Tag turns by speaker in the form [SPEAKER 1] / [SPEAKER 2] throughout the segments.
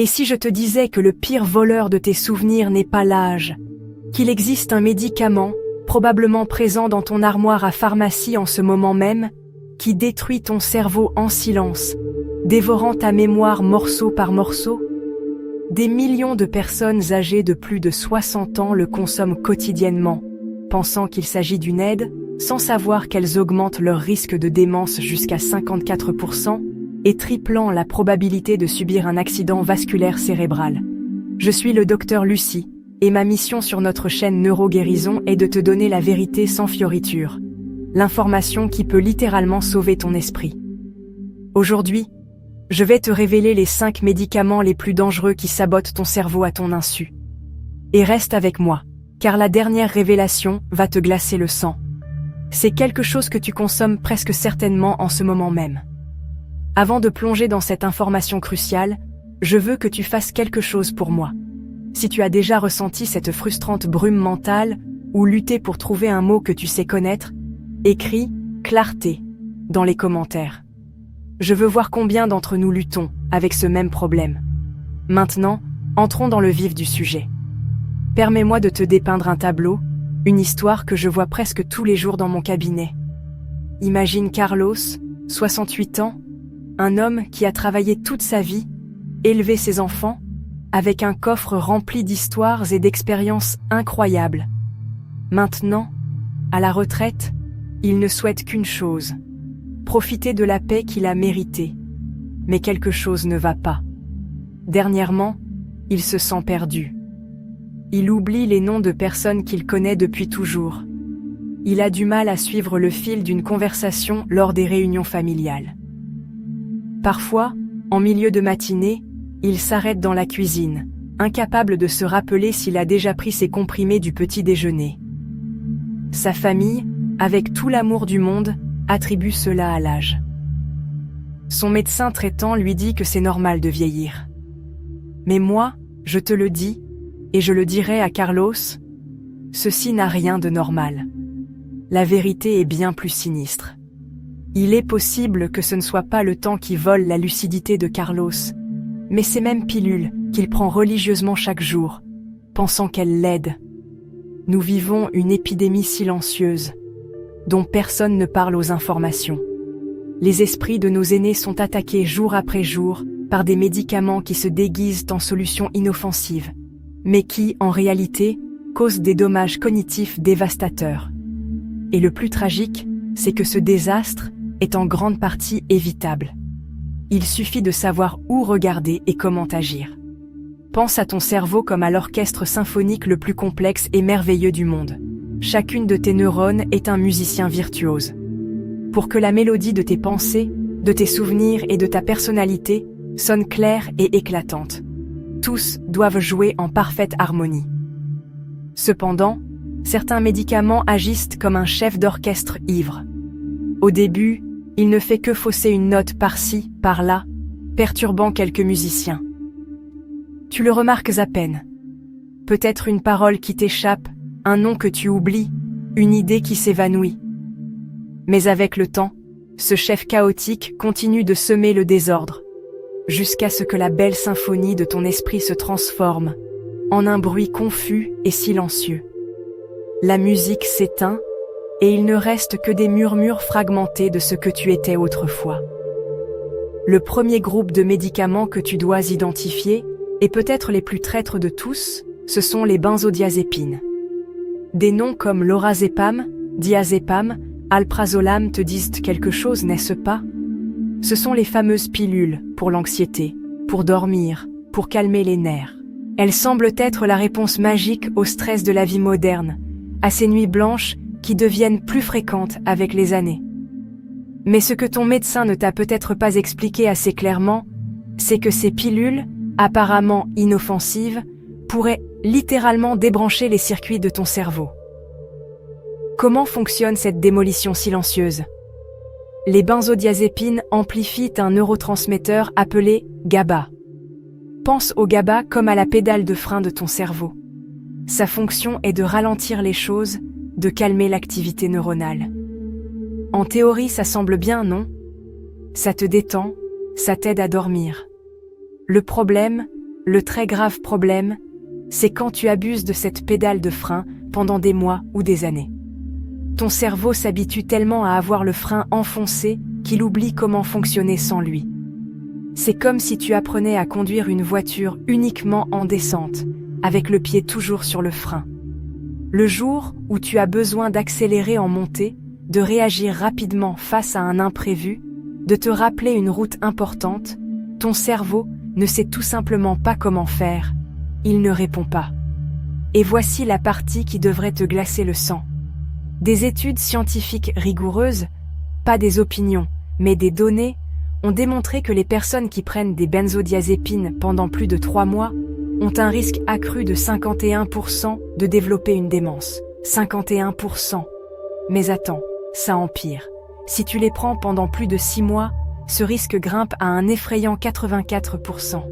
[SPEAKER 1] Et si je te disais que le pire voleur de tes souvenirs n'est pas l'âge, qu'il existe un médicament, probablement présent dans ton armoire à pharmacie en ce moment même, qui détruit ton cerveau en silence, dévorant ta mémoire morceau par morceau? Des millions de personnes âgées de plus de 60 ans le consomment quotidiennement, pensant qu'il s'agit d'une aide, sans savoir qu'elles augmentent leur risque de démence jusqu'à 54% et triplant la probabilité de subir un accident vasculaire cérébral. Je suis le docteur Lucie, et ma mission sur notre chaîne Neuroguérison est de te donner la vérité sans fioriture, l'information qui peut littéralement sauver ton esprit. Aujourd'hui, je vais te révéler les 5 médicaments les plus dangereux qui sabotent ton cerveau à ton insu. Et reste avec moi, car la dernière révélation va te glacer le sang. C'est quelque chose que tu consommes presque certainement en ce moment même. Avant de plonger dans cette information cruciale, je veux que tu fasses quelque chose pour moi. Si tu as déjà ressenti cette frustrante brume mentale ou lutté pour trouver un mot que tu sais connaître, écris « clarté » dans les commentaires. Je veux voir combien d'entre nous luttons avec ce même problème. Maintenant, entrons dans le vif du sujet. Permets-moi de te dépeindre un tableau, une histoire que je vois presque tous les jours dans mon cabinet. Imagine Carlos, 68 ans, un homme qui a travaillé toute sa vie, élevé ses enfants, avec un coffre rempli d'histoires et d'expériences incroyables. Maintenant, à la retraite, il ne souhaite qu'une chose, profiter de la paix qu'il a méritée. Mais quelque chose ne va pas. Dernièrement, il se sent perdu. Il oublie les noms de personnes qu'il connaît depuis toujours. Il a du mal à suivre le fil d'une conversation lors des réunions familiales. Parfois, en milieu de matinée, il s'arrête dans la cuisine, incapable de se rappeler s'il a déjà pris ses comprimés du petit déjeuner. Sa famille, avec tout l'amour du monde, attribue cela à l'âge. Son médecin traitant lui dit que c'est normal de vieillir. Mais moi, je te le dis, et je le dirai à Carlos, ceci n'a rien de normal. La vérité est bien plus sinistre. Il est possible que ce ne soit pas le temps qui vole la lucidité de Carlos, mais ces mêmes pilules qu'il prend religieusement chaque jour, pensant qu'elles l'aident. Nous vivons une épidémie silencieuse, dont personne ne parle aux informations. Les esprits de nos aînés sont attaqués jour après jour par des médicaments qui se déguisent en solutions inoffensives, mais qui, en réalité, causent des dommages cognitifs dévastateurs. Et le plus tragique, c'est que ce désastre est en grande partie évitable. Il suffit de savoir où regarder et comment agir. Pense à ton cerveau comme à l'orchestre symphonique le plus complexe et merveilleux du monde. Chacune de tes neurones est un musicien virtuose. Pour que la mélodie de tes pensées, de tes souvenirs et de ta personnalité sonne claire et éclatante. Tous doivent jouer en parfaite harmonie. Cependant, certains médicaments agissent comme un chef d'orchestre ivre. Au début, il ne fait que fausser une note par-ci, par-là, perturbant quelques musiciens. Tu le remarques à peine. Peut-être une parole qui t'échappe, un nom que tu oublies, une idée qui s'évanouit. Mais avec le temps, ce chef chaotique continue de semer le désordre, jusqu'à ce que la belle symphonie de ton esprit se transforme en un bruit confus et silencieux. La musique s'éteint, et il ne reste que des murmures fragmentés de ce que tu étais autrefois. Le premier groupe de médicaments que tu dois identifier, et peut-être les plus traîtres de tous, ce sont les benzodiazépines. Des noms comme lorazépam, diazépam, alprazolam te disent quelque chose, n'est-ce pas? Ce sont les fameuses pilules pour l'anxiété, pour dormir, pour calmer les nerfs. Elles semblent être la réponse magique au stress de la vie moderne, à ces nuits blanches qui deviennent plus fréquentes avec les années. Mais ce que ton médecin ne t'a peut-être pas expliqué assez clairement, c'est que ces pilules, apparemment inoffensives, pourraient littéralement débrancher les circuits de ton cerveau. Comment fonctionne cette démolition silencieuse? Les benzodiazépines amplifient un neurotransmetteur appelé GABA. Pense au GABA comme à la pédale de frein de ton cerveau. Sa fonction est de ralentir les choses, de calmer l'activité neuronale. En théorie, ça semble bien, non? Ça te détend, ça t'aide à dormir. Le problème, Le très grave problème, c'est quand tu abuses de cette pédale de frein pendant des mois ou des années. Ton cerveau s'habitue tellement à avoir le frein enfoncé qu'il oublie comment fonctionner sans lui. C'est comme si tu apprenais à conduire une voiture uniquement en descente, avec le pied toujours sur le frein. Le jour où tu as besoin d'accélérer en montée, de réagir rapidement face à un imprévu, de te rappeler une route importante, ton cerveau ne sait tout simplement pas comment faire. Il ne répond pas. Et voici la partie qui devrait te glacer le sang. Des études scientifiques rigoureuses, pas des opinions, mais des données, ont démontré que les personnes qui prennent des benzodiazépines pendant plus de 3 mois ont un risque accru de 51% de développer une démence. 51%. Mais attends, ça empire. Si tu les prends pendant plus de 6 mois, ce risque grimpe à un effrayant 84%.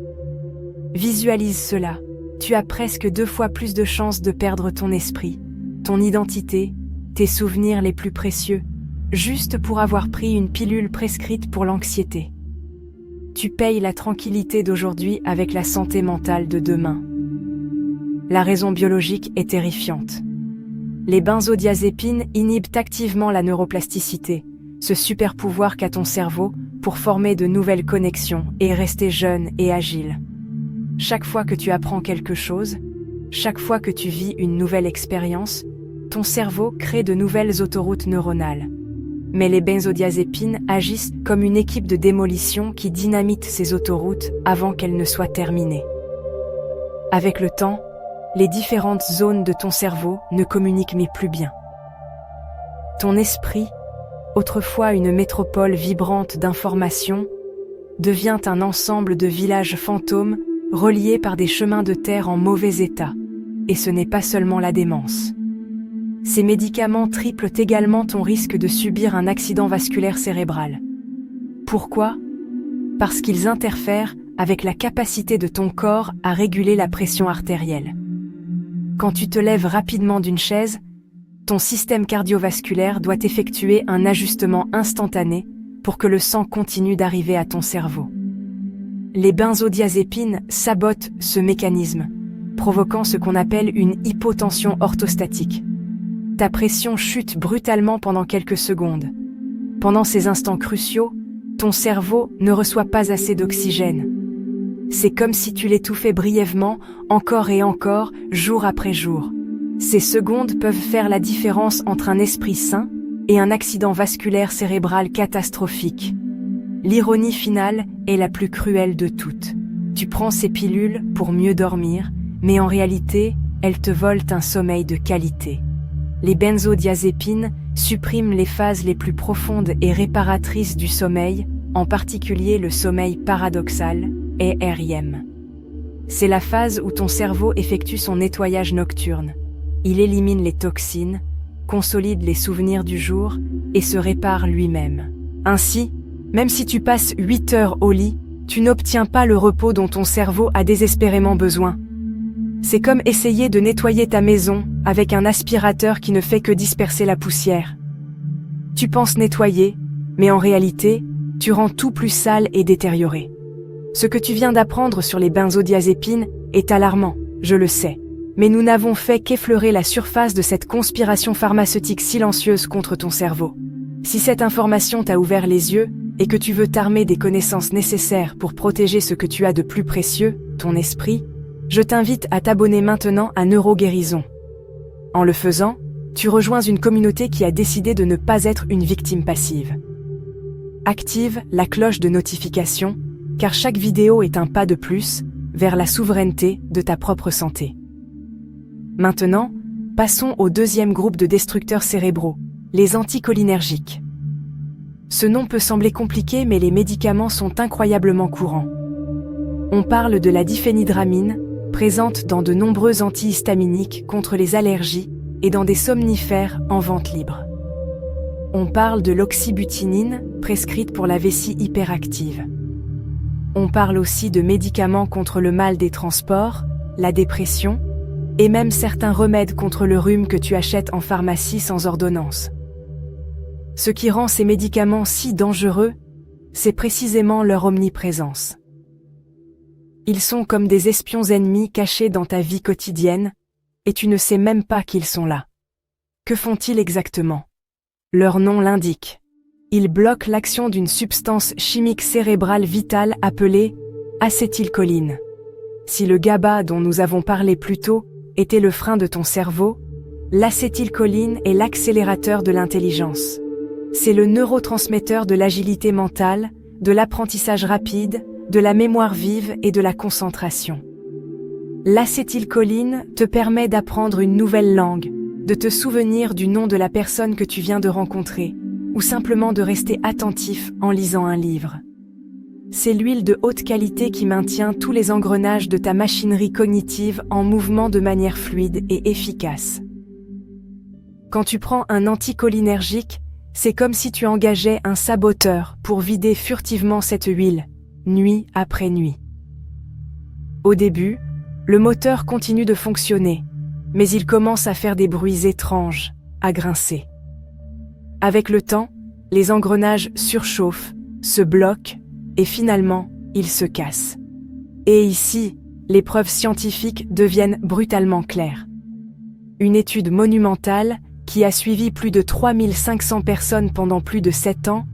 [SPEAKER 1] Visualise cela. Tu as presque 2 fois plus de chances de perdre ton esprit, ton identité, tes souvenirs les plus précieux, juste pour avoir pris une pilule prescrite pour l'anxiété. Tu payes la tranquillité d'aujourd'hui avec la santé mentale de demain. La raison biologique est terrifiante. Les benzodiazépines inhibent activement la neuroplasticité, ce super pouvoir qu'a ton cerveau pour former de nouvelles connexions et rester jeune et agile. Chaque fois que tu apprends quelque chose, chaque fois que tu vis une nouvelle expérience, ton cerveau crée de nouvelles autoroutes neuronales. Mais les benzodiazépines agissent comme une équipe de démolition qui dynamite ces autoroutes avant qu'elles ne soient terminées. Avec le temps, les différentes zones de ton cerveau ne communiquent mais plus bien. Ton esprit, autrefois une métropole vibrante d'informations, devient un ensemble de villages fantômes reliés par des chemins de terre en mauvais état. Et ce n'est pas seulement la démence. Ces médicaments triplent également ton risque de subir un accident vasculaire cérébral. Pourquoi ? Parce qu'ils interfèrent avec la capacité de ton corps à réguler la pression artérielle. Quand tu te lèves rapidement d'une chaise, ton système cardiovasculaire doit effectuer un ajustement instantané pour que le sang continue d'arriver à ton cerveau. Les benzodiazépines sabotent ce mécanisme, provoquant ce qu'on appelle une hypotension orthostatique. Ta pression chute brutalement pendant quelques secondes. Pendant ces instants cruciaux, ton cerveau ne reçoit pas assez d'oxygène. C'est comme si tu l'étouffais brièvement, encore et encore, jour après jour. Ces secondes peuvent faire la différence entre un esprit sain et un accident vasculaire cérébral catastrophique. L'ironie finale est la plus cruelle de toutes. Tu prends ces pilules pour mieux dormir, mais en réalité, elles te volent un sommeil de qualité. Les benzodiazépines suppriment les phases les plus profondes et réparatrices du sommeil, en particulier le sommeil paradoxal, et REM. C'est la phase où ton cerveau effectue son nettoyage nocturne. Il élimine les toxines, consolide les souvenirs du jour et se répare lui-même. Ainsi, même si tu passes 8 heures au lit, tu n'obtiens pas le repos dont ton cerveau a désespérément besoin. C'est comme essayer de nettoyer ta maison avec un aspirateur qui ne fait que disperser la poussière. Tu penses nettoyer, mais en réalité, tu rends tout plus sale et détérioré. Ce que tu viens d'apprendre sur les benzodiazépines est alarmant, je le sais. Mais nous n'avons fait qu'effleurer la surface de cette conspiration pharmaceutique silencieuse contre ton cerveau. Si cette information t'a ouvert les yeux et que tu veux t'armer des connaissances nécessaires pour protéger ce que tu as de plus précieux, ton esprit, je t'invite à t'abonner maintenant à Neuroguérison. En le faisant, tu rejoins une communauté qui a décidé de ne pas être une victime passive. Active la cloche de notification, car chaque vidéo est un pas de plus vers la souveraineté de ta propre santé. Maintenant, passons au deuxième groupe de destructeurs cérébraux, les anticholinergiques. Ce nom peut sembler compliqué, mais les médicaments sont incroyablement courants. On parle de la diphénhydramine, présente dans de nombreux antihistaminiques contre les allergies et dans des somnifères en vente libre. On parle de l'oxybutinine, prescrite pour la vessie hyperactive. On parle aussi de médicaments contre le mal des transports, la dépression, et même certains remèdes contre le rhume que tu achètes en pharmacie sans ordonnance. Ce qui rend ces médicaments si dangereux, c'est précisément leur omniprésence. Ils sont comme des espions ennemis cachés dans ta vie quotidienne, et tu ne sais même pas qu'ils sont là. Que font-ils exactement? Leur nom l'indique. Ils bloquent l'action d'une substance chimique cérébrale vitale appelée acétylcholine. Si le GABA dont nous avons parlé plus tôt était le frein de ton cerveau, l'acétylcholine est l'accélérateur de l'intelligence. C'est le neurotransmetteur de l'agilité mentale, de l'apprentissage rapide, de la mémoire vive et de la concentration. L'acétylcholine te permet d'apprendre une nouvelle langue, de te souvenir du nom de la personne que tu viens de rencontrer, ou simplement de rester attentif en lisant un livre. C'est l'huile de haute qualité qui maintient tous les engrenages de ta machinerie cognitive en mouvement de manière fluide et efficace. Quand tu prends un anticholinergique, c'est comme si tu engageais un saboteur pour vider furtivement cette huile, nuit après nuit. Au début, le moteur continue de fonctionner, mais il commence à faire des bruits étranges, à grincer. Avec le temps, les engrenages surchauffent, se bloquent, et finalement, ils se cassent. Et ici, les preuves scientifiques deviennent brutalement claires. Une étude monumentale, qui a suivi plus de 3500 personnes pendant plus de 7 ans,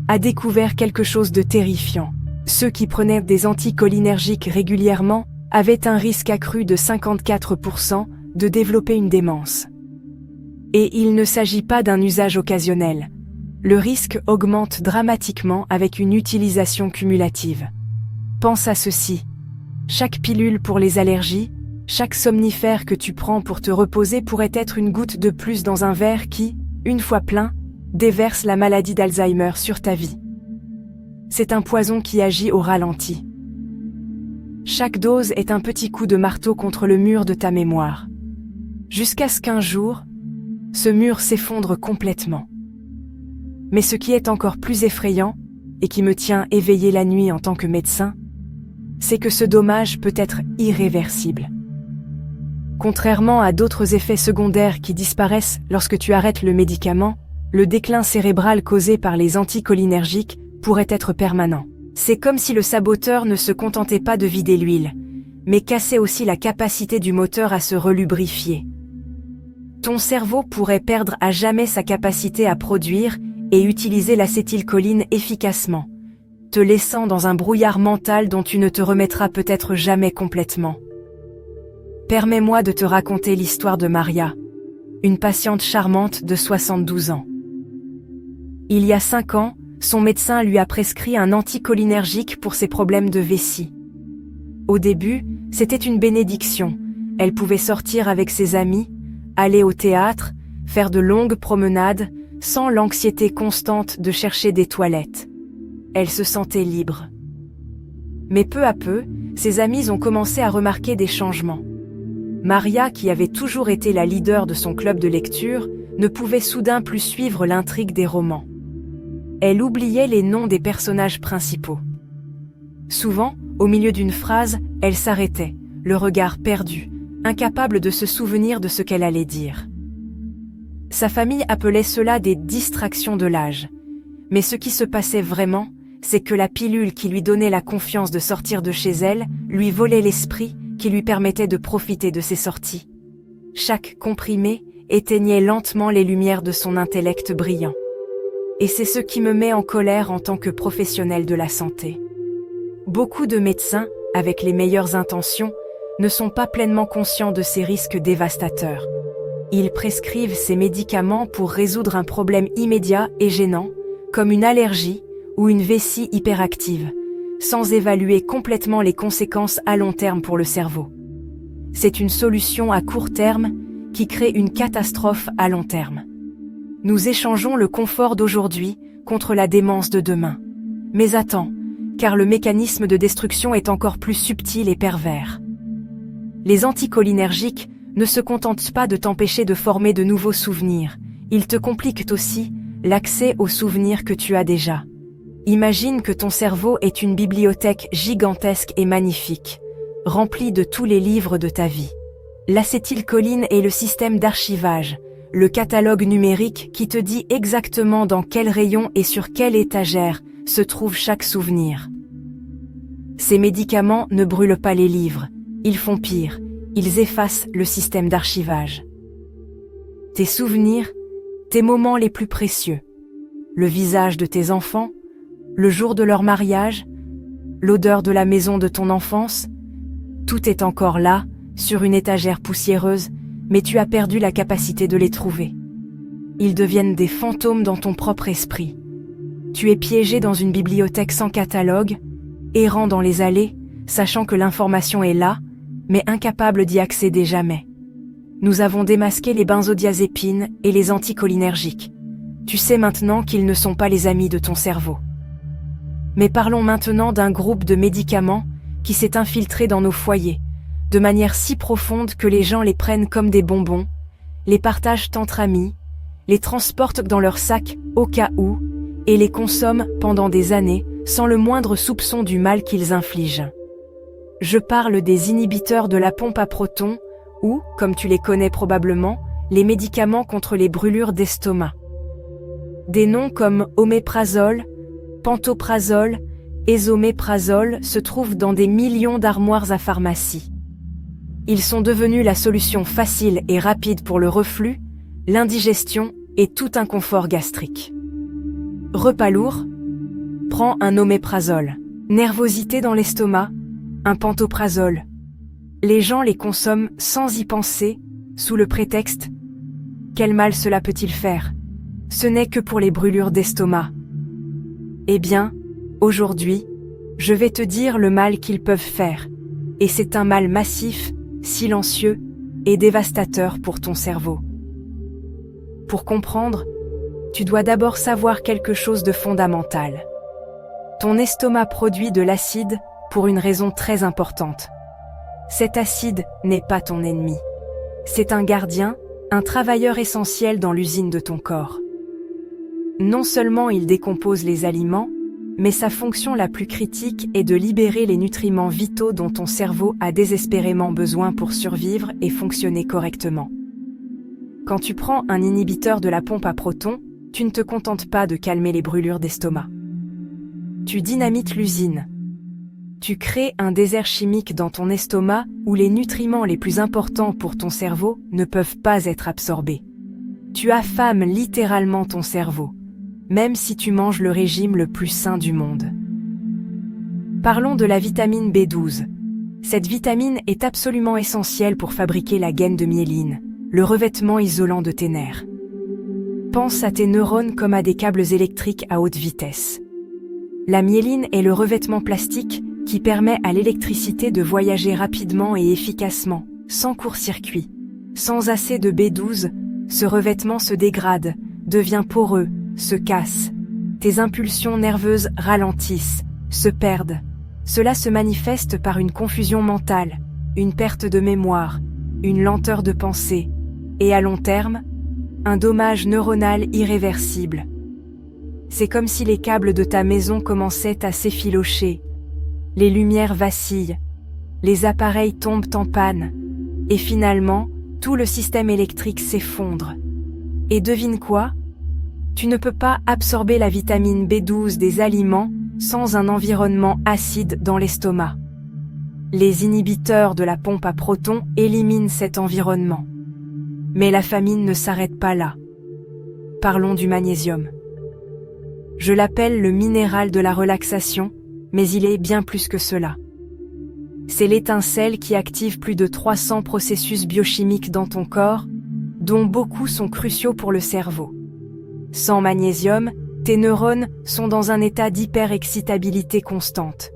[SPEAKER 1] a découvert quelque chose de terrifiant. Ceux qui prenaient des anticholinergiques régulièrement avaient un risque accru de 54% de développer une démence. Et il ne s'agit pas d'un usage occasionnel. Le risque augmente dramatiquement avec une utilisation cumulative. Pense à ceci. Chaque pilule pour les allergies, chaque somnifère que tu prends pour te reposer pourrait être une goutte de plus dans un verre qui, une fois plein, déverse la maladie d'Alzheimer sur ta vie. C'est un poison qui agit au ralenti. Chaque dose est un petit coup de marteau contre le mur de ta mémoire. Jusqu'à ce qu'un jour, ce mur s'effondre complètement. Mais ce qui est encore plus effrayant, et qui me tient éveillé la nuit en tant que médecin, c'est que ce dommage peut être irréversible. Contrairement à d'autres effets secondaires qui disparaissent lorsque tu arrêtes le médicament, le déclin cérébral causé par les anticholinergiques pourrait être permanent. C'est comme si le saboteur ne se contentait pas de vider l'huile, mais cassait aussi la capacité du moteur à se relubrifier. Ton cerveau pourrait perdre à jamais sa capacité à produire et utiliser l'acétylcholine efficacement, te laissant dans un brouillard mental dont tu ne te remettras peut-être jamais complètement. Permets-moi de te raconter l'histoire de Maria, une patiente charmante de 72 ans. Il y a 5 ans, son médecin lui a prescrit un anticholinergique pour ses problèmes de vessie. Au début, c'était une bénédiction. Elle pouvait sortir avec ses amis, aller au théâtre, faire de longues promenades, sans l'anxiété constante de chercher des toilettes. Elle se sentait libre. Mais peu à peu, ses amis ont commencé à remarquer des changements. Maria, qui avait toujours été la leader de son club de lecture, ne pouvait soudain plus suivre l'intrigue des romans. Elle oubliait les noms des personnages principaux. Souvent, au milieu d'une phrase, elle s'arrêtait, le regard perdu, incapable de se souvenir de ce qu'elle allait dire. Sa famille appelait cela des distractions de l'âge. Mais ce qui se passait vraiment, c'est que la pilule qui lui donnait la confiance de sortir de chez elle lui volait l'esprit qui lui permettait de profiter de ses sorties. Chaque comprimé éteignait lentement les lumières de son intellect brillant. Et c'est ce qui me met en colère en tant que professionnel de la santé. Beaucoup de médecins, avec les meilleures intentions, ne sont pas pleinement conscients de ces risques dévastateurs. Ils prescrivent ces médicaments pour résoudre un problème immédiat et gênant, comme une allergie ou une vessie hyperactive, sans évaluer complètement les conséquences à long terme pour le cerveau. C'est une solution à court terme qui crée une catastrophe à long terme. Nous échangeons le confort d'aujourd'hui contre la démence de demain. Mais attends, car le mécanisme de destruction est encore plus subtil et pervers. Les anticholinergiques ne se contentent pas de t'empêcher de former de nouveaux souvenirs, ils te compliquent aussi l'accès aux souvenirs que tu as déjà. Imagine que ton cerveau est une bibliothèque gigantesque et magnifique, remplie de tous les livres de ta vie. L'acétylcholine est le système d'archivage, le catalogue numérique qui te dit exactement dans quel rayon et sur quelle étagère se trouve chaque souvenir. Ces médicaments ne brûlent pas les livres, ils font pire, ils effacent le système d'archivage. Tes souvenirs, tes moments les plus précieux, le visage de tes enfants, le jour de leur mariage, l'odeur de la maison de ton enfance, tout est encore là, sur une étagère poussiéreuse, mais tu as perdu la capacité de les trouver. Ils deviennent des fantômes dans ton propre esprit. Tu es piégé dans une bibliothèque sans catalogue, errant dans les allées, sachant que l'information est là, mais incapable d'y accéder jamais. Nous avons démasqué les benzodiazépines et les anticholinergiques. Tu sais maintenant qu'ils ne sont pas les amis de ton cerveau. Mais parlons maintenant d'un groupe de médicaments qui s'est infiltré dans nos foyers, de manière si profonde que les gens les prennent comme des bonbons, les partagent entre amis, les transportent dans leur sac au cas où, et les consomment pendant des années sans le moindre soupçon du mal qu'ils infligent. Je parle des inhibiteurs de la pompe à protons ou, comme tu les connais probablement, les médicaments contre les brûlures d'estomac. Des noms comme oméprazole, pantoprazole, esoméprazole se trouvent dans des millions d'armoires à pharmacie. Ils sont devenus la solution facile et rapide pour le reflux, l'indigestion et tout inconfort gastrique. Repas lourd? Prends un oméprazole. Nervosité dans l'estomac? Un pantoprazole. Les gens les consomment sans y penser, sous le prétexte « Quel mal cela peut-il faire? Ce n'est que pour les brûlures d'estomac. » Eh bien, aujourd'hui, je vais te dire le mal qu'ils peuvent faire, et c'est un mal massif, silencieux et dévastateur pour ton cerveau. Pour comprendre, tu dois d'abord savoir quelque chose de fondamental. Ton estomac produit de l'acide pour une raison très importante. Cet acide n'est pas ton ennemi. C'est un gardien, un travailleur essentiel dans l'usine de ton corps. Non seulement il décompose les aliments, mais sa fonction la plus critique est de libérer les nutriments vitaux dont ton cerveau a désespérément besoin pour survivre et fonctionner correctement. Quand tu prends un inhibiteur de la pompe à protons, tu ne te contentes pas de calmer les brûlures d'estomac. Tu dynamites l'usine. Tu crées un désert chimique dans ton estomac où les nutriments les plus importants pour ton cerveau ne peuvent pas être absorbés. Tu affames littéralement ton cerveau, même si tu manges le régime le plus sain du monde. Parlons de la vitamine B12. Cette vitamine est absolument essentielle pour fabriquer la gaine de myéline, le revêtement isolant de tes nerfs. Pense à tes neurones comme à des câbles électriques à haute vitesse. La myéline est le revêtement plastique qui permet à l'électricité de voyager rapidement et efficacement, sans court-circuit. Sans assez de B12, ce revêtement se dégrade, devient poreux, se casse. Tes impulsions nerveuses ralentissent, se perdent. Cela se manifeste par une confusion mentale, une perte de mémoire, une lenteur de pensée, et à long terme, un dommage neuronal irréversible. C'est comme si les câbles de ta maison commençaient à s'effilocher. Les lumières vacillent, les appareils tombent en panne, et finalement, tout le système électrique s'effondre. Et devine quoi? Tu ne peux pas absorber la vitamine B12 des aliments sans un environnement acide dans l'estomac. Les inhibiteurs de la pompe à protons éliminent cet environnement. Mais la famine ne s'arrête pas là. Parlons du magnésium. Je l'appelle le minéral de la relaxation, mais il est bien plus que cela. C'est l'étincelle qui active plus de 300 processus biochimiques dans ton corps, dont beaucoup sont cruciaux pour le cerveau. Sans magnésium, tes neurones sont dans un état d'hyperexcitabilité constante.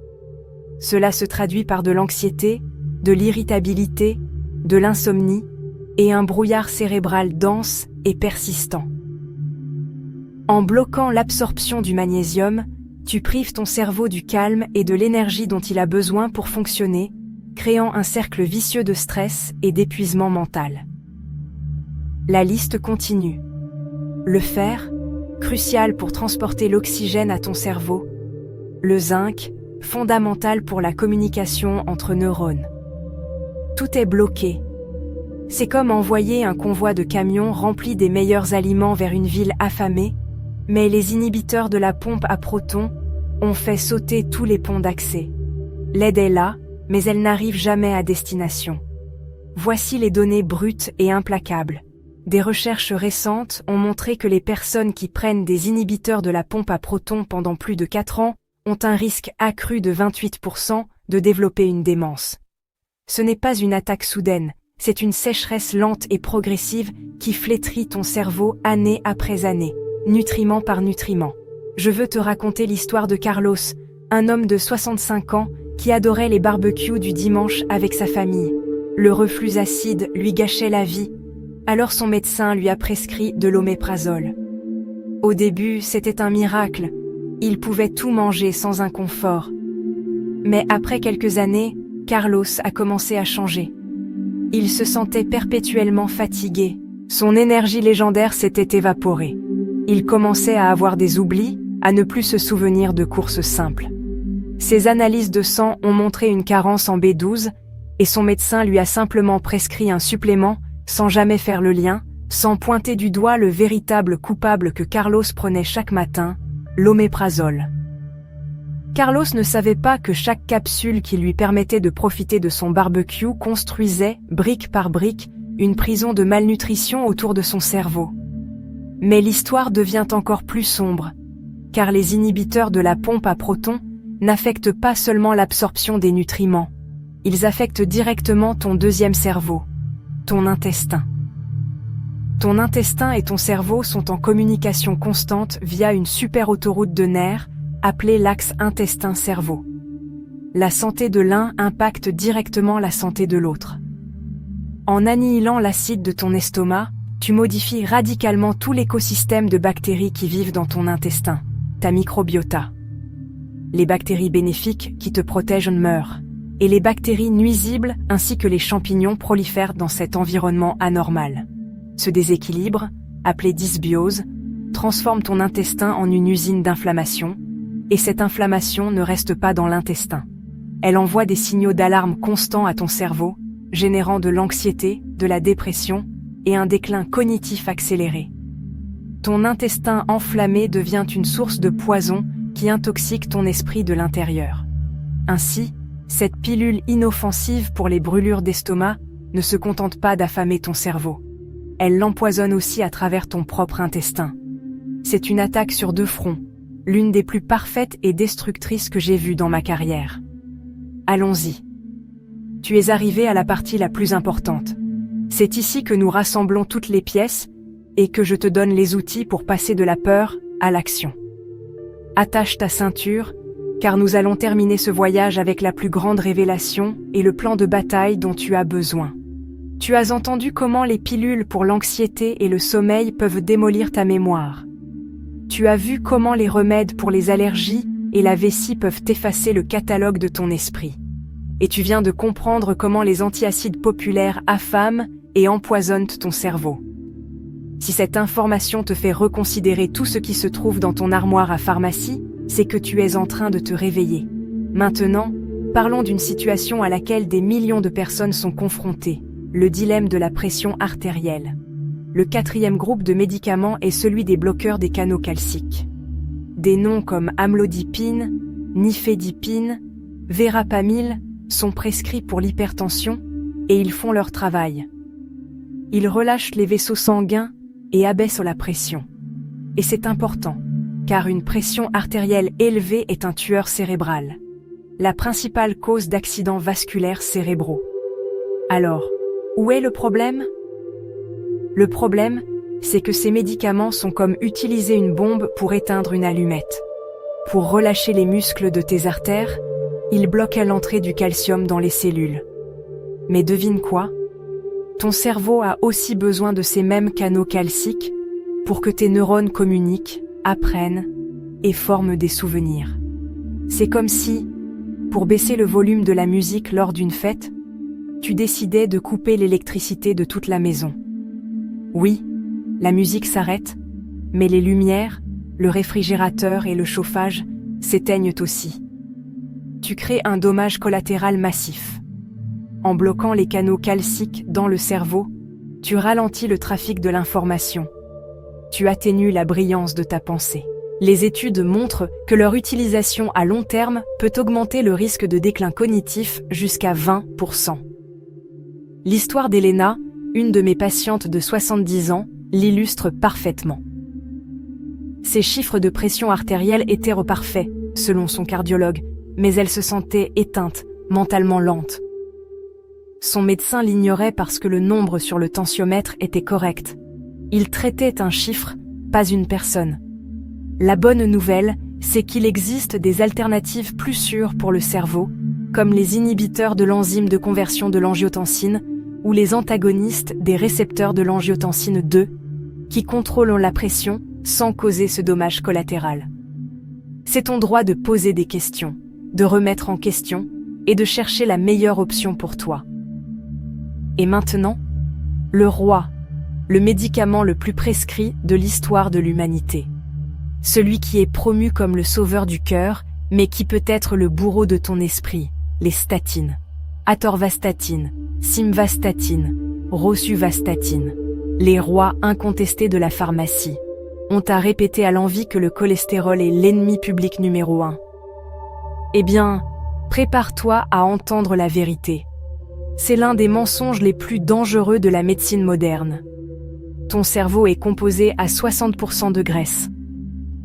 [SPEAKER 1] Cela se traduit par de l'anxiété, de l'irritabilité, de l'insomnie et un brouillard cérébral dense et persistant. En bloquant l'absorption du magnésium, tu prives ton cerveau du calme et de l'énergie dont il a besoin pour fonctionner, créant un cercle vicieux de stress et d'épuisement mental. La liste continue. Le fer, crucial pour transporter l'oxygène à ton cerveau. Le zinc, fondamental pour la communication entre neurones. Tout est bloqué. C'est comme envoyer un convoi de camions remplis des meilleurs aliments vers une ville affamée, mais les inhibiteurs de la pompe à protons ont fait sauter tous les ponts d'accès. L'aide est là, mais elle n'arrive jamais à destination. Voici les données brutes et implacables. Des recherches récentes ont montré que les personnes qui prennent des inhibiteurs de la pompe à protons pendant plus de 4 ans ont un risque accru de 28% de développer une démence. Ce n'est pas une attaque soudaine, c'est une sécheresse lente et progressive qui flétrit ton cerveau année après année, nutriment par nutriment. Je veux te raconter l'histoire de Carlos, un homme de 65 ans qui adorait les barbecues du dimanche avec sa famille. Le reflux acide lui gâchait la vie, alors son médecin lui a prescrit de l'oméprazole. Au début, c'était un miracle. Il pouvait tout manger sans inconfort. Mais après quelques années, Carlos a commencé à changer. Il se sentait perpétuellement fatigué. Son énergie légendaire s'était évaporée. Il commençait à avoir des oublis, à ne plus se souvenir de courses simples. Ses analyses de sang ont montré une carence en B12 et son médecin lui a simplement prescrit un supplément sans jamais faire le lien, sans pointer du doigt le véritable coupable que Carlos prenait chaque matin, l'oméprazole. Carlos ne savait pas que chaque capsule qui lui permettait de profiter de son barbecue construisait, brique par brique, une prison de malnutrition autour de son cerveau. Mais l'histoire devient encore plus sombre, car les inhibiteurs de la pompe à protons n'affectent pas seulement l'absorption des nutriments, ils affectent directement ton deuxième cerveau, ton intestin. Ton intestin et ton cerveau sont en communication constante via une super autoroute de nerfs, appelée l'axe intestin-cerveau. La santé de l'un impacte directement la santé de l'autre. En annihilant l'acide de ton estomac, tu modifies radicalement tout l'écosystème de bactéries qui vivent dans ton intestin, ta microbiota. Les bactéries bénéfiques qui te protègent meurent, et les bactéries nuisibles ainsi que les champignons prolifèrent dans cet environnement anormal. Ce déséquilibre, appelé dysbiose, transforme ton intestin en une usine d'inflammation, et cette inflammation ne reste pas dans l'intestin. Elle envoie des signaux d'alarme constants à ton cerveau, générant de l'anxiété, de la dépression et un déclin cognitif accéléré. Ton intestin enflammé devient une source de poison qui intoxique ton esprit de l'intérieur. Ainsi, cette pilule inoffensive pour les brûlures d'estomac ne se contente pas d'affamer ton cerveau. Elle l'empoisonne aussi à travers ton propre intestin. C'est une attaque sur 2 fronts, l'une des plus parfaites et destructrices que j'ai vues dans ma carrière. Allons-y. Tu es arrivé à la partie la plus importante. C'est ici que nous rassemblons toutes les pièces et que je te donne les outils pour passer de la peur à l'action. Attache ta ceinture, car nous allons terminer ce voyage avec la plus grande révélation et le plan de bataille dont tu as besoin. Tu as entendu comment les pilules pour l'anxiété et le sommeil peuvent démolir ta mémoire. Tu as vu comment les remèdes pour les allergies et la vessie peuvent effacer le catalogue de ton esprit. Et tu viens de comprendre comment les antiacides populaires affament et empoisonnent ton cerveau. Si cette information te fait reconsidérer tout ce qui se trouve dans ton armoire à pharmacie, c'est que tu es en train de te réveiller. Maintenant, parlons d'une situation à laquelle des millions de personnes sont confrontées, le dilemme de la pression artérielle. Le 4e groupe de médicaments est celui des bloqueurs des canaux calciques. Des noms comme amlodipine, nifedipine, verapamil sont prescrits pour l'hypertension et ils font leur travail. Ils relâchent les vaisseaux sanguins et abaissent la pression. Et c'est important, car une pression artérielle élevée est un tueur cérébral, la principale cause d'accidents vasculaires cérébraux. Alors, où est le problème ? Le problème, c'est que ces médicaments sont comme utiliser une bombe pour éteindre une allumette. Pour relâcher les muscles de tes artères, ils bloquent l'entrée du calcium dans les cellules. Mais devine quoi ? Ton cerveau a aussi besoin de ces mêmes canaux calciques pour que tes neurones communiquent, apprennent et forment des souvenirs. C'est comme si, pour baisser le volume de la musique lors d'une fête, tu décidais de couper l'électricité de toute la maison. Oui, la musique s'arrête, mais les lumières, le réfrigérateur et le chauffage s'éteignent aussi. Tu crées un dommage collatéral massif. En bloquant les canaux calciques dans le cerveau, tu ralentis le trafic de l'information. Tu atténues la brillance de ta pensée. Les études montrent que leur utilisation à long terme peut augmenter le risque de déclin cognitif jusqu'à 20%. L'histoire d'Elena, une de mes patientes de 70 ans, l'illustre parfaitement. Ses chiffres de pression artérielle étaient parfaits, selon son cardiologue, mais elle se sentait éteinte, mentalement lente. Son médecin l'ignorait parce que le nombre sur le tensiomètre était correct. Il traitait un chiffre, pas une personne. La bonne nouvelle, c'est qu'il existe des alternatives plus sûres pour le cerveau, comme les inhibiteurs de l'enzyme de conversion de l'angiotensine ou les antagonistes des récepteurs de l'angiotensine 2, qui contrôlent la pression sans causer ce dommage collatéral. C'est ton droit de poser des questions, de remettre en question et de chercher la meilleure option pour toi. Et maintenant, le roi, le médicament le plus prescrit de l'histoire de l'humanité. Celui qui est promu comme le sauveur du cœur, mais qui peut être le bourreau de ton esprit, les statines. Atorvastatine, simvastatine, rosuvastatine. Les rois incontestés de la pharmacie. On t'a répété à l'envi que le cholestérol est l'ennemi public numéro 1. Eh bien, prépare-toi à entendre la vérité. C'est l'un des mensonges les plus dangereux de la médecine moderne. Ton cerveau est composé à 60% de graisse.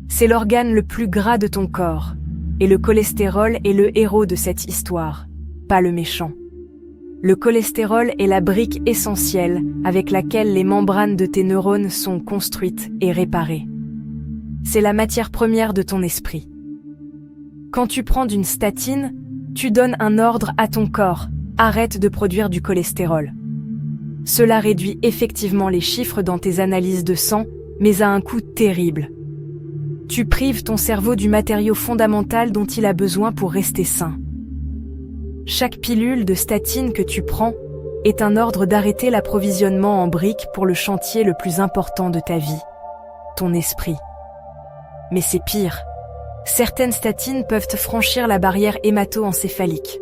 [SPEAKER 1] C'est l'organe le plus gras de ton corps, et le cholestérol est le héros de cette histoire, pas le méchant. Le cholestérol est la brique essentielle avec laquelle les membranes de tes neurones sont construites et réparées. C'est la matière première de ton esprit. Quand tu prends d'une statine, tu donnes un ordre à ton corps, arrête de produire du cholestérol. Cela réduit effectivement les chiffres dans tes analyses de sang, mais à un coût terrible. Tu prives ton cerveau du matériau fondamental dont il a besoin pour rester sain. Chaque pilule de statine que tu prends est un ordre d'arrêter l'approvisionnement en briques pour le chantier le plus important de ta vie, ton esprit. Mais c'est pire. Certaines statines peuvent franchir la barrière hémato-encéphalique.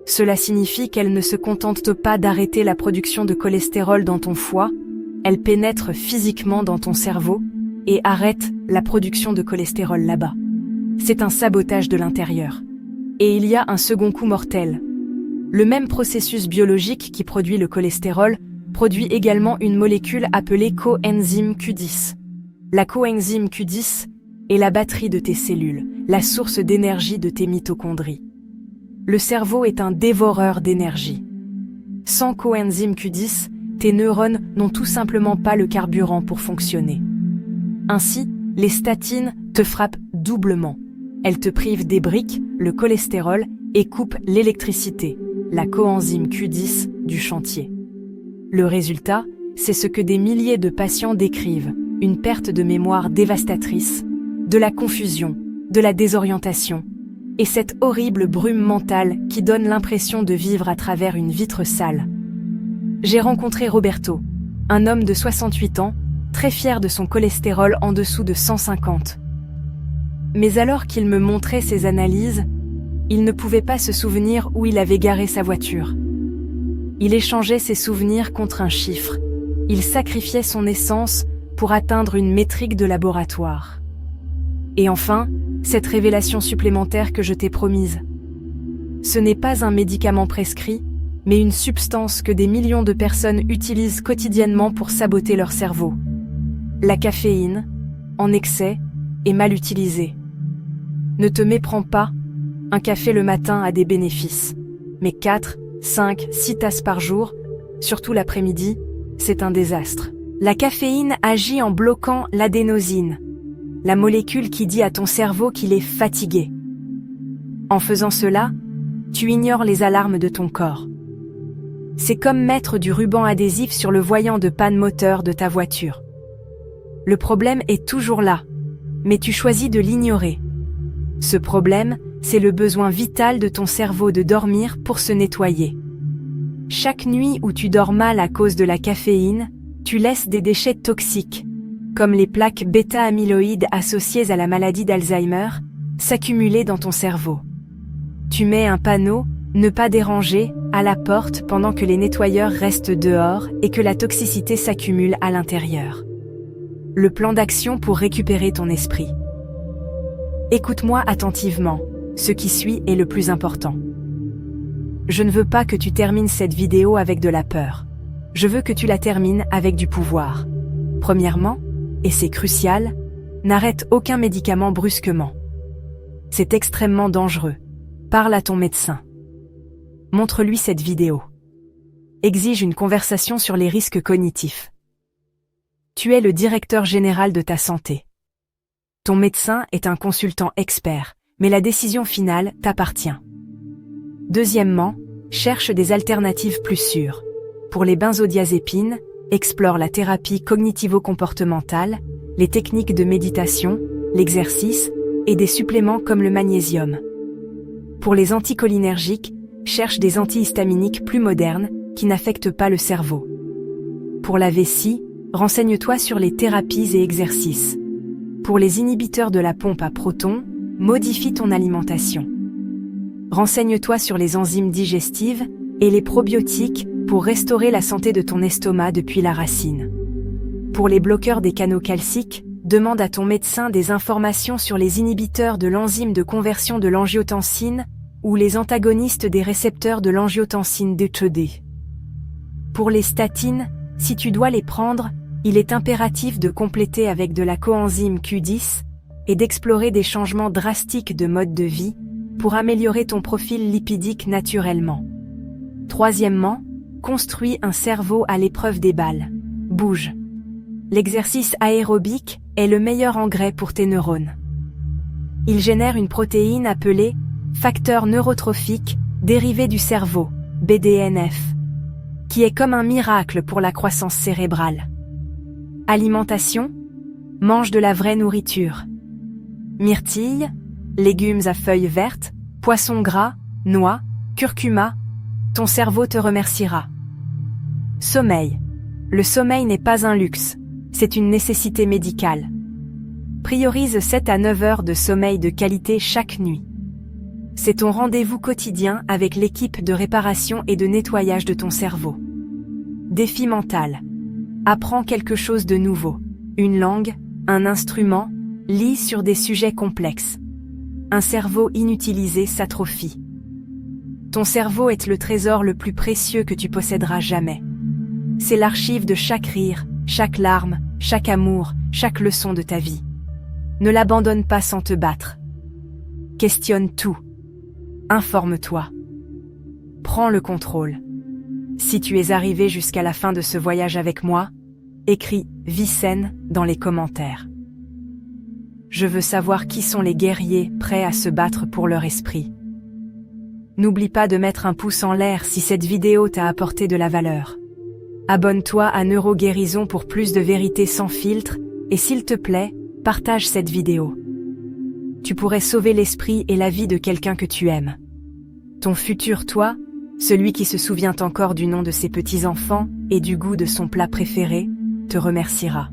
[SPEAKER 1] Cela signifie qu'elles ne se contentent pas d'arrêter la production de cholestérol dans ton foie, elles pénètrent physiquement dans ton cerveau et arrêtent la production de cholestérol là-bas. C'est un sabotage de l'intérieur. Et il y a un second coup mortel. Le même processus biologique qui produit le cholestérol produit également une molécule appelée coenzyme Q10. La coenzyme Q10 est la batterie de tes cellules, la source d'énergie de tes mitochondries. Le cerveau est un dévoreur d'énergie. Sans coenzyme Q10, tes neurones n'ont tout simplement pas le carburant pour fonctionner. Ainsi, les statines te frappent doublement. Elles te privent des briques, le cholestérol, et coupent l'électricité, la coenzyme Q10, du chantier. Le résultat, c'est ce que des milliers de patients décrivent, une perte de mémoire dévastatrice, de la confusion, de la désorientation, et cette horrible brume mentale qui donne l'impression de vivre à travers une vitre sale. J'ai rencontré Roberto, un homme de 68 ans, très fier de son cholestérol en dessous de 150. Mais alors qu'il me montrait ses analyses, il ne pouvait pas se souvenir où il avait garé sa voiture. Il échangeait ses souvenirs contre un chiffre. Il sacrifiait son essence pour atteindre une métrique de laboratoire. Et enfin, cette révélation supplémentaire que je t'ai promise. Ce n'est pas un médicament prescrit, mais une substance que des millions de personnes utilisent quotidiennement pour saboter leur cerveau. La caféine, en excès, est mal utilisée. Ne te méprends pas, un café le matin a des bénéfices. Mais 4, 5, 6 tasses par jour, surtout l'après-midi, c'est un désastre. La caféine agit en bloquant l'adénosine, la molécule qui dit à ton cerveau qu'il est fatigué. En faisant cela, tu ignores les alarmes de ton corps. C'est comme mettre du ruban adhésif sur le voyant de panne moteur de ta voiture. Le problème est toujours là, mais tu choisis de l'ignorer. Ce problème, c'est le besoin vital de ton cerveau de dormir pour se nettoyer. Chaque nuit où tu dors mal à cause de la caféine, tu laisses des déchets toxiques, comme les plaques bêta-amyloïdes associées à la maladie d'Alzheimer, s'accumuler dans ton cerveau. Tu mets un panneau « Ne pas déranger » à la porte pendant que les nettoyeurs restent dehors et que la toxicité s'accumule à l'intérieur. Le plan d'action pour récupérer ton esprit. Écoute-moi attentivement, ce qui suit est le plus important. Je ne veux pas que tu termines cette vidéo avec de la peur. Je veux que tu la termines avec du pouvoir. Premièrement, et c'est crucial, n'arrête aucun médicament brusquement. C'est extrêmement dangereux. Parle à ton médecin. Montre-lui cette vidéo. Exige une conversation sur les risques cognitifs. Tu es le directeur général de ta santé. Ton médecin est un consultant expert, mais la décision finale t'appartient. Deuxièmement, cherche des alternatives plus sûres. Pour les benzodiazépines, explore la thérapie cognitivo-comportementale, les techniques de méditation, l'exercice et des suppléments comme le magnésium. Pour les anticholinergiques, cherche des antihistaminiques plus modernes qui n'affectent pas le cerveau. Pour la vessie, renseigne-toi sur les thérapies et exercices. Pour les inhibiteurs de la pompe à protons, modifie ton alimentation. Renseigne-toi sur les enzymes digestives et les probiotiques pour restaurer la santé de ton estomac depuis la racine. Pour les bloqueurs des canaux calciques, demande à ton médecin des informations sur les inhibiteurs de l'enzyme de conversion de l'angiotensine ou les antagonistes des récepteurs de l'angiotensine D2D. Pour les statines, si tu dois les prendre, il est impératif de compléter avec de la coenzyme Q10 et d'explorer des changements drastiques de mode de vie pour améliorer ton profil lipidique naturellement. Troisièmement, construis un cerveau à l'épreuve des balles. Bouge. L'exercice aérobique est le meilleur engrais pour tes neurones. Il génère une protéine appelée facteur neurotrophique dérivé du cerveau, BDNF, qui est comme un miracle pour la croissance cérébrale. Alimentation, mange de la vraie nourriture. Myrtilles, légumes à feuilles vertes, poissons gras, noix, curcuma, ton cerveau te remerciera. Sommeil. Le sommeil n'est pas un luxe, c'est une nécessité médicale. Priorise 7 à 9 heures de sommeil de qualité chaque nuit. C'est ton rendez-vous quotidien avec l'équipe de réparation et de nettoyage de ton cerveau. Défi mental. Apprends quelque chose de nouveau. Une langue, un instrument, lis sur des sujets complexes. Un cerveau inutilisé s'atrophie. Ton cerveau est le trésor le plus précieux que tu posséderas jamais. C'est l'archive de chaque rire, chaque larme, chaque amour, chaque leçon de ta vie. Ne l'abandonne pas sans te battre. Questionne tout. Informe-toi. Prends le contrôle. Si tu es arrivé jusqu'à la fin de ce voyage avec moi, écris « Vie saine » dans les commentaires. Je veux savoir qui sont les guerriers prêts à se battre pour leur esprit. N'oublie pas de mettre un pouce en l'air si cette vidéo t'a apporté de la valeur. Abonne-toi à Neuroguérison pour plus de vérité sans filtre et s'il te plaît, partage cette vidéo. Tu pourrais sauver l'esprit et la vie de quelqu'un que tu aimes. Ton futur toi, celui qui se souvient encore du nom de ses petits-enfants et du goût de son plat préféré, te remerciera.